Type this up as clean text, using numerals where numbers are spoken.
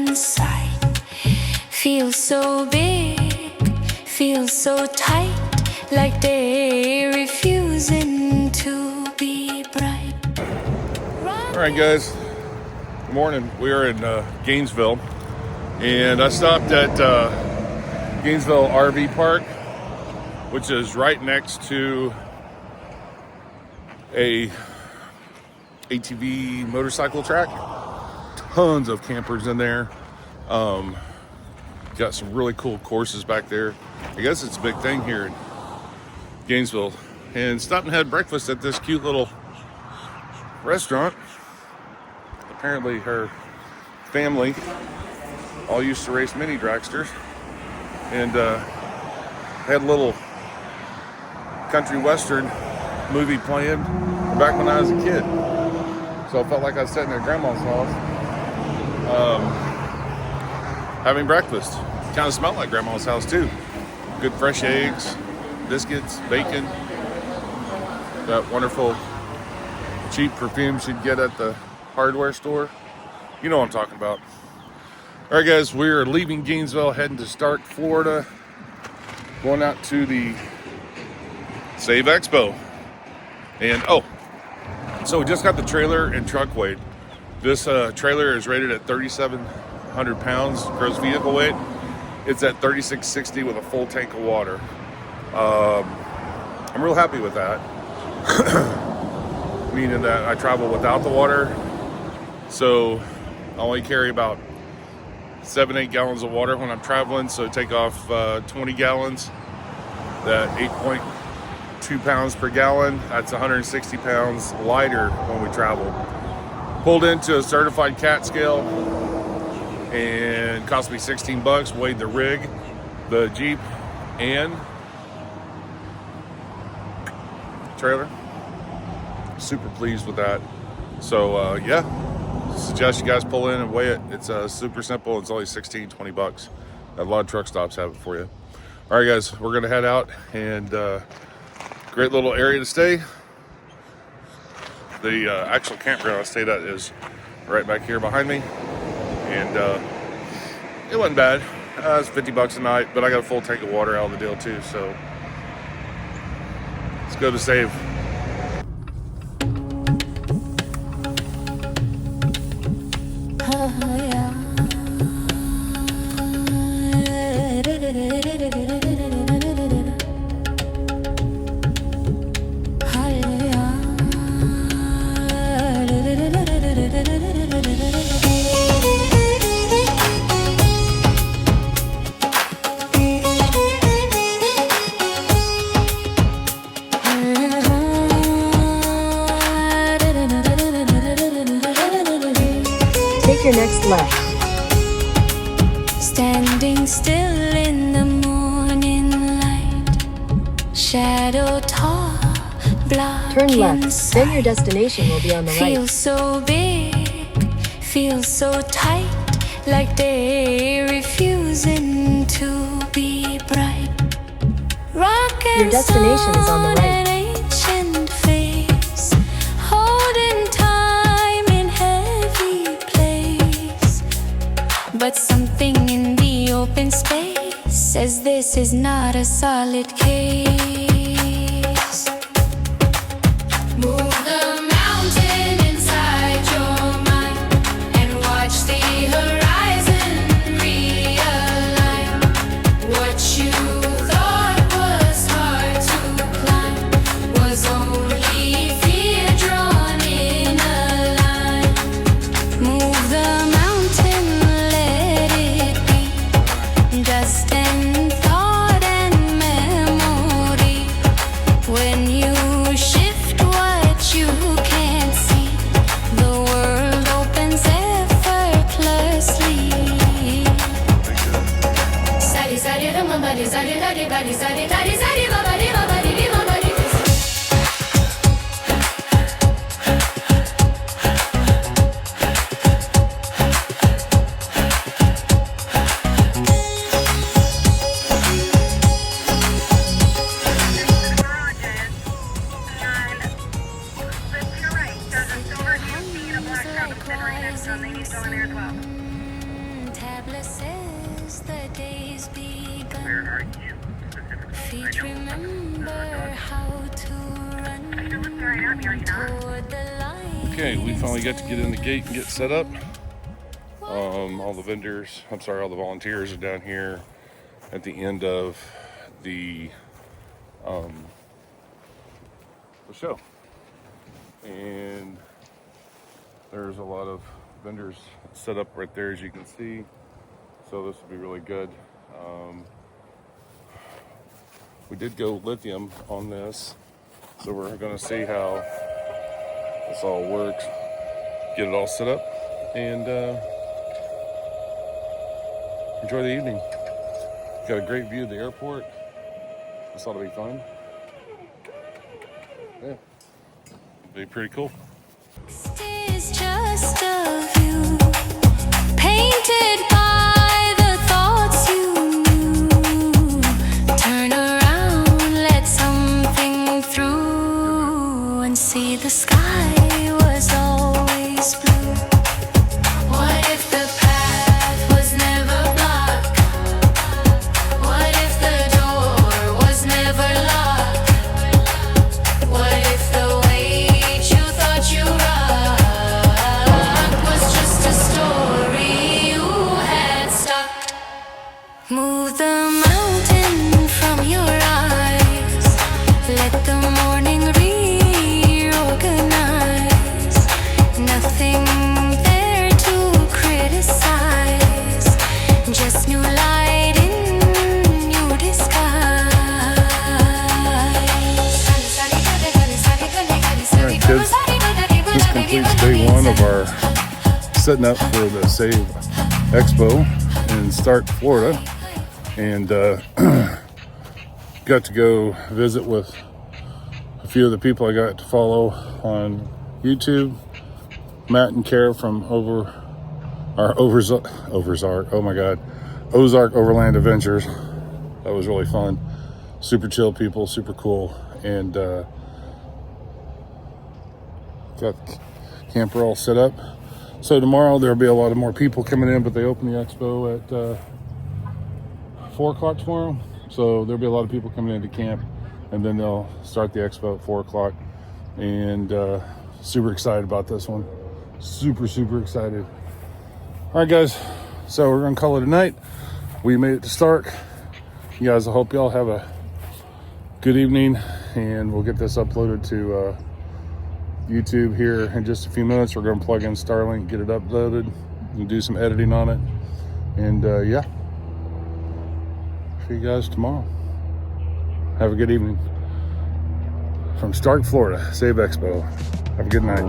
inside. Feels so big, feels so tight, like they're refusing to be bright. All right, guys. Good morning. We are in Gainesville, and I stopped at Gainesville RV Park, which is right next to a ATV motorcycle track. Tons of campers in there. Got some really cool courses back there. I guess it's a big thing here in Gainesville. And stopped and had breakfast at this cute little restaurant. Apparently her family all used to race mini dragsters, and had a little country western movie playing back when I was a kid. So I felt like I was sitting at grandma's house having breakfast. Kind of smelled like grandma's house too. Good fresh eggs, biscuits, bacon, that wonderful cheap perfume she'd get at the hardware store. You know what I'm talking about. All right, guys, we're leaving Gainesville, heading to Starke, Florida, going out to the S.A.V.E Expo. And so we just got the trailer and truck weight. This trailer is rated at 3,700 pounds gross vehicle weight. It's at 3,660 with a full tank of water. I'm real happy with that. Meaning that I travel without the water, so I only carry about 7-8 gallons of water when I'm traveling. So take off 20 gallons, that 8.2 pounds per gallon. That's 160 pounds lighter when we travel. Pulled into a certified cat scale and cost me $16. Weighed the rig, the Jeep, and trailer. Super pleased with that. So yeah, suggest you guys pull in and weigh it. It's super simple. It's only $16-20. A lot of truck stops have it for you. All right, guys, we're gonna head out, and great little area to stay. The actual campground I stayed at is right back here behind me, and it wasn't bad. It's $50 a night, but I got a full tank of water out of the deal too. So let's go to S.A.V.E. Take your next left. Standing still in the morning light, shadow tall, blocking Turn left. sight. Then your destination will be on the right. Feels so big, feels so tight, like they're refusing to be bright. Rocking Your destination is on the right. an ancient face, holding time in heavy place. But something in the open space says this is not a solid case. Move the mountain inside your mind and watch the horizon realign. What you thought was hard to climb was only fear drawn in a line. Move the mountain, let it be dust and thought and memory. When you shift what you can't see, the world opens effortlessly. Sadi sadi dum badi sadi dadi badi sadi dadi sadi ba badi ba badi di ba badi. tablet says the day's begun. Feet remember how to run toward the light. Okay, we finally got to get in the gate and get set up. All the vendors, all the volunteers are down here at the end of the show. And there's a lot of vendors set up right there, as you can see. So this will be really good. We did go lithium on this, so we're going to see how this all works. Get it all set up and enjoy the evening. Got a great view of the airport. This ought to be fun. Yeah, it'll be pretty cool. Is just a view painted by the thoughts you knew. Turn around, let something through, and see the sky was always blue. What if the path was never blocked? What if the door was never locked? What if the weight you thought you rocked was just a story you had stuck? Move the mountain from your eyes. Let the morning reorganize. Nothing there to criticize. Just new light in new disguise. All right, kids. This completes day one of our setting up for the S.A.V.E Expo in Starke, Florida. And got to go visit with a few of the people I got to follow on YouTube. Matt and Kara from Ozark Overland Adventures. That was really fun. Super chill people, super cool. And got the camper all set up. So tomorrow there'll be a lot of more people coming in, but they open the expo at 4 o'clock tomorrow. So there'll be a lot of people coming into camp, and then they'll start the expo at 4 o'clock. And super excited about this one. Super excited. All right, guys. So we're gonna call it a night. We made it to Starke. You guys, I hope y'all have a good evening, and we'll get this uploaded to YouTube here in just a few minutes. We're going to plug in Starlink, get it uploaded, and do some editing on it. And yeah, see you guys tomorrow. Have a good evening from Starke, Florida, S.A.V.E Expo. Have a good night.